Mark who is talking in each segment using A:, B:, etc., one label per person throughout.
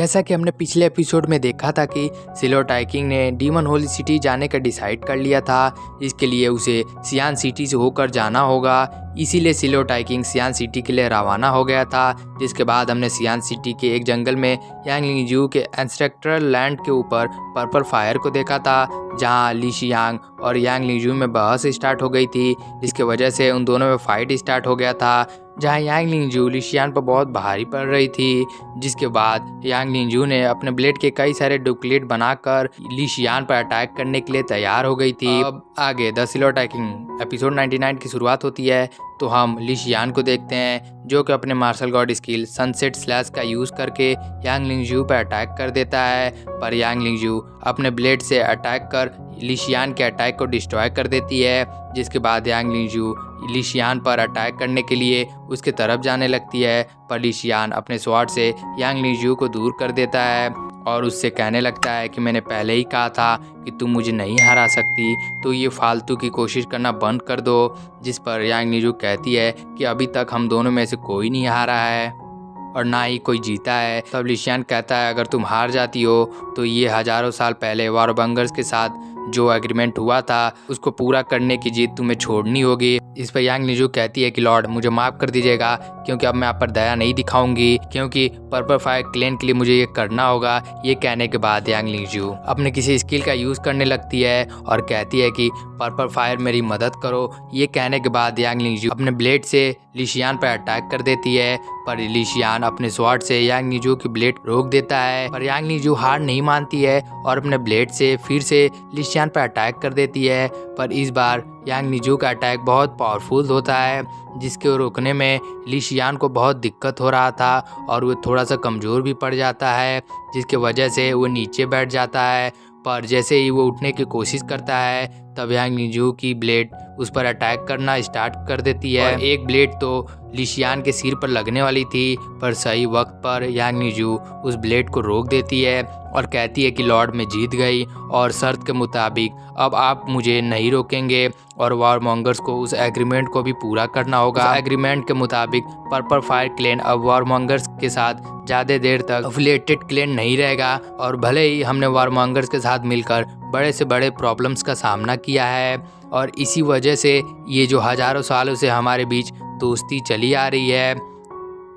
A: जैसा कि हमने पिछले एपिसोड में देखा था कि सिलो टाइकिंग ने डीमन होली सिटी जाने का डिसाइड कर लिया था। इसके लिए उसे सियान सिटी से होकर जाना होगा, इसीलिए सिलो टाइकिंग सियान सिटी के लिए रवाना हो गया था। जिसके बाद हमने सियान सिटी के एक जंगल में यांग लिंगजू के एंसेस्ट्रल लैंड के ऊपर पर्पल फायर को देखा था, जहां ली शियांग और यांग लिंगजू में बहस स्टार्ट हो गई थी, जिसकी वजह से उन दोनों में फाइट स्टार्ट हो गया था। जहां यांग लिंगजू ली शियान पर बहुत भारी पड़ रही थी, जिसके बाद यांग लिंगजू ने अपने ब्लेड के कई सारे डुप्लीकेट बनाकर ली शियान पर अटैक करने के लिए तैयार हो गई थी। अब आगे द सिलो टाइकिंग एपिसोड 99 की शुरुआत होती है, तो हम ली शियान को देखते हैं जो कि अपने martial god skill sunset slash का यूज़ करके यांग लिंगजू पर अटैक कर देता है। पर यांग लिंगजू अपने ब्लेड से अटैक कर ली शियान के अटैक को डिस्ट्रॉय कर देती है। जिसके बाद यांग लिंगजू ली शियान पर अटैक करने के लिए उसके तरफ जाने लगती है, पर ली शियान अपने स्वॉर्ड से यांग लिंगजू को दूर कर देता है और उससे कहने लगता है कि मैंने पहले ही कहा था कि तुम मुझे नहीं हरा सकती, तो ये फालतू की कोशिश करना बंद कर दो। जिस पर यांग लिंगजू कहती है कि अभी तक हम दोनों में से कोई नहीं हारा है और ना ही कोई जीता है। तब ली शियान कहता है अगर तुम हार जाती हो तो ये हजारों साल पहले वारमंगर्स के साथ जो एग्रीमेंट हुआ था उसको पूरा करने की जीत तुम्हें छोड़नी होगी। इस पर यांग लिंगजू कहती है कि लॉर्ड मुझे माफ़ कर दीजिएगा, क्योंकि अब मैं आप पर दया नहीं दिखाऊंगी, क्योंकि पर्पल फायर क्लेन के लिए मुझे ये करना होगा। ये कहने के बाद यांग लिंगजू अपने किसी स्किल का यूज़ करने लगती है और कहती है कि पर्पल फायर मेरी मदद करो। ये कहने के बाद यांग लिंगजू अपने ब्लेड से ली शियान पर अटैक कर देती है, पर ली शियान अपने स्वॉर्ड से यांग लिंगजू की ब्लेड रोक देता है। पर यांग लिंगजू हार नहीं मानती है और अपने ब्लेड से फिर से ली शियान पर अटैक कर देती है। पर इस बार यांग लिंगजू का अटैक बहुत पावरफुल होता है, जिसके रोकने में ली शियान को बहुत दिक्कत हो रहा था और वो थोड़ा सा कमज़ोर भी पड़ जाता है, जिसके वजह से वो नीचे बैठ जाता है। पर जैसे ही वो उठने की कोशिश करता है तब यांग लिंगजू की ब्लेड उस पर अटैक करना स्टार्ट कर देती है। एक ब्लेड तो ली शियान के सिर पर लगने वाली थी, पर सही वक्त पर यांग लिंगजू उस ब्लेड को रोक देती है और कहती है कि लॉर्ड मैं जीत गई और शर्त के मुताबिक अब आप मुझे नहीं रोकेंगे और वारमंगर्स को उस एग्रीमेंट को भी पूरा करना होगा। एग्रीमेंट के मुताबिक पर्पल फायर क्लेन अब वारमंगर्स के साथ ज़्यादा देर तक अफिलिएटेड क्लेन नहीं रहेगा और भले ही हमने वारमंगर्स के साथ मिलकर बड़े से बड़े प्रॉब्लम्स का सामना किया है और इसी वजह से ये जो हज़ारों सालों से हमारे बीच दोस्ती चली आ रही है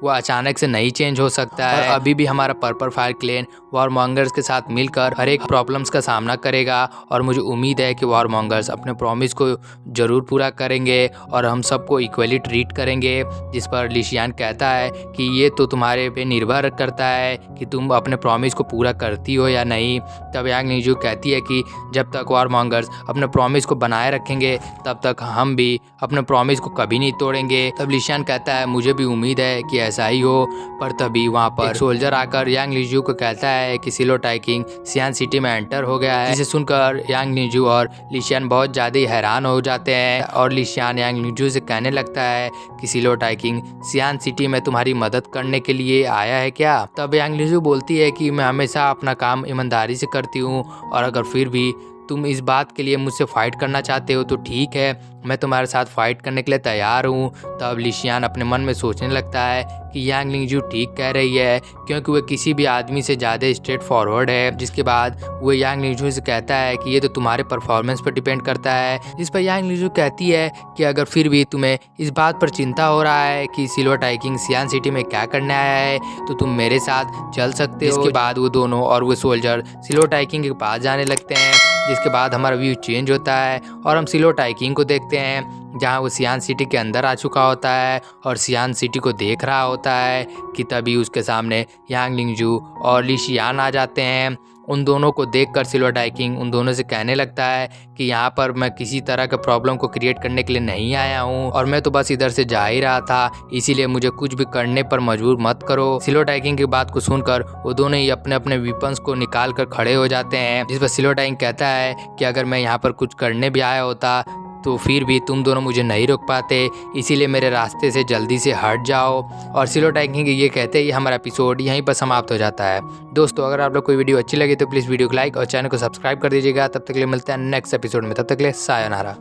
A: वो अचानक से नहीं चेंज हो सकता है। और अभी भी हमारा पर्पल फायर क्लेन वारमंगर्स के साथ मिलकर हर एक प्रॉब्लम्स का सामना करेगा और मुझे उम्मीद है कि वारमंगर्स अपने प्रॉमिस को ज़रूर पूरा करेंगे और हम सबको इक्वली ट्रीट करेंगे। जिस पर ली शियान कहता है कि ये तो तुम्हारे पे निर्भर करता है कि तुम अपने प्रॉमिस को पूरा करती हो या नहीं। तब यांग लिंगजू कहती है कि जब तक वारमंगर्स अपने प्रॉमिस को बनाए रखेंगे तब तक हम भी अपने प्रॉमिस को कभी नहीं तोड़ेंगे। तब ली शियान कहता है मुझे भी उम्मीद है कि ऐसा ही हो। पर तभी वहाँ पर एक सोल्जर आकर यांग लिंगजू को कहता है कि सिलो टाइकिंग सियान सिटी में एंटर हो गया है। जिसे सुनकर यांग लिंगजू और ली शियान बहुत ज़्यादा हैरान हो जाते हैं और ली शियान यांग लिंगजू से कहने लगता है कि सिलो टाइकिंग सियान सिटी में तुम्हारी मदद करने के लिए आया है क्या। तब यांग लिंगजू बोलती है कि मैं हमेशा अपना काम ईमानदारी से करती हूँ और अगर फिर भी तुम इस बात के लिए मुझसे फ़ाइट करना चाहते हो तो ठीक है, मैं तुम्हारे साथ फ़ाइट करने के लिए तैयार हूँ। तब ली शियान अपने मन में सोचने लगता है कि यांग लिंगजू ठीक कह रही है, क्योंकि वह किसी भी आदमी से ज़्यादा स्ट्रेट फॉरवर्ड है। जिसके बाद वो यांग लिंगजू से कहता है कि ये तो तुम्हारे परफॉर्मेंस पर डिपेंड करता है। जिस पर यांग लिंगजू कहती है कि अगर फिर भी तुम्हें इस बात पर चिंता हो रहा है कि सिलो टाइकिंग सियान सिटी में क्या करने आया है तो तुम मेरे साथ चल सकते हो। इसके बाद वो दोनों और वो सोल्जर सिलो टाइकिंग के पास जाने लगते हैं। जिसके बाद हमारा व्यू चेंज होता है और हम सिलो टाइकिंग को देखते हैं, जहां वो सियान सिटी के अंदर आ चुका होता है और सियान सिटी को देख रहा होता है कि तभी उसके सामने यांग लिंगजू और ली शियान आ जाते हैं। उन दोनों को देखकर सिलो टाइकिंग उन दोनों से कहने लगता है कि यहाँ पर मैं किसी तरह के प्रॉब्लम को क्रिएट करने के लिए नहीं आया हूँ और मैं तो बस इधर से जा ही रहा था, इसीलिए मुझे कुछ भी करने पर मजबूर मत करो। सिलो टाइकिंग की बात को सुनकर वो दोनों ही अपने अपने वेपन्स को निकाल कर खड़े हो जाते हैं। जिस पर सिलो टाइकिंग कहता है कि अगर मैं यहाँ पर कुछ करने भी आया होता तो फिर भी तुम दोनों मुझे नहीं रोक पाते, इसीलिए मेरे रास्ते से जल्दी से हट जाओ। और सिलो टाइकिंग ये कहते ही हमारा एपिसोड यहीं पर समाप्त हो जाता है। दोस्तों अगर आप लोग कोई वीडियो अच्छी लगी तो प्लीज़ वीडियो को लाइक और चैनल को सब्सक्राइब कर दीजिएगा। तब तक के लिए मिलते हैं नेक्स्ट एपिसोड में, तब तक के लिए सायोनारा।